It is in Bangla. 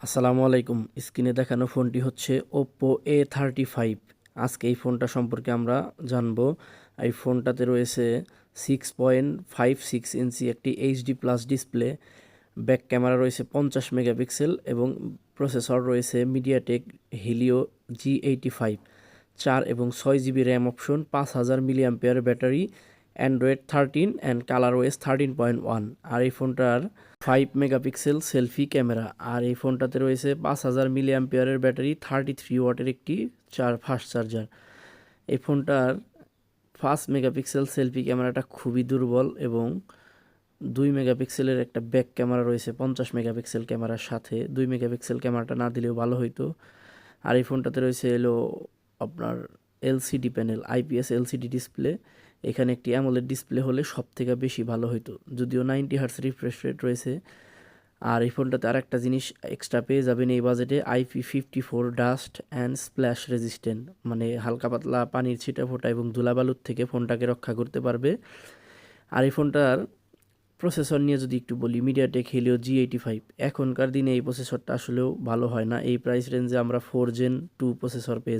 আসসালামু আলাইকুম। স্ক্রিনে দেখানো ফোনটি হচ্ছে Oppo A35। আজকে এই ফোনটা সম্পর্কে আমরা জানবো। এই ফোনটাতে রয়েছে 6.56 ইঞ্চি একটি HD plus display, back camera রয়েছে 50 মেগাপিক্সেল এবং প্রসেসর রয়েছে মিডিয়াটেক হিলিও G85, 4 এবং 6 GB RAM option, 5000 milliampere battery, Android 13 and colourways 13.1। আর এই ফোনটার 5 মেগাপিক্সেল সেলফি ক্যামেরা। আর এই ফোনটাতে রয়েছে 5000 মিলিঅ্যাম্পিয়ারের ব্যাটারি, 33 ওয়াটের একটি ফাস্ট চার্জার। এই ফোনটার 5 মেগাপিক্সেল সেলফি ক্যামেরাটা খুবই দুর্বল এবং 2 মেগাপিক্সেলের একটা ব্যাক ক্যামেরা রয়েছে 50 মেগাপিক্সেল ক্যামেরার সাথে। 2 মেগাপিক্সেল ক্যামেরাটা না দিলেও ভালো হইতো। আর এই ফোনটাতে রয়েছে আপনার LCD panel, IPS LCD display. এখানে একটি অ্যামোলেড ডিসপ্লে হলে সব থেকে বেশি ভালো হতো, যদিও 90 হার্টস রিফ্রেশ রেট রয়েছে। আর এই ফোনটাতে আর একটা জিনিস এক্সট্রা পেয়ে যাবেন এই বাজেটে, IP54 dust and splash resistant, মানে হালকা পাতলা পানির ছিটা ফোটা এবং ধুলাবালুর থেকে ফোনটাকে রক্ষা করতে পারবে। আর এই ফোনটার প্রসেসর নিয়ে যদি একটু বলি, মিডিয়াটেক হিলিও G85। এখনকার দিনে এই প্রসেসরটা আসলেও ভালো হয় না। এই প্রাইস রেঞ্জে আমরা 4 Gen 2 প্রসেসর পেয়ে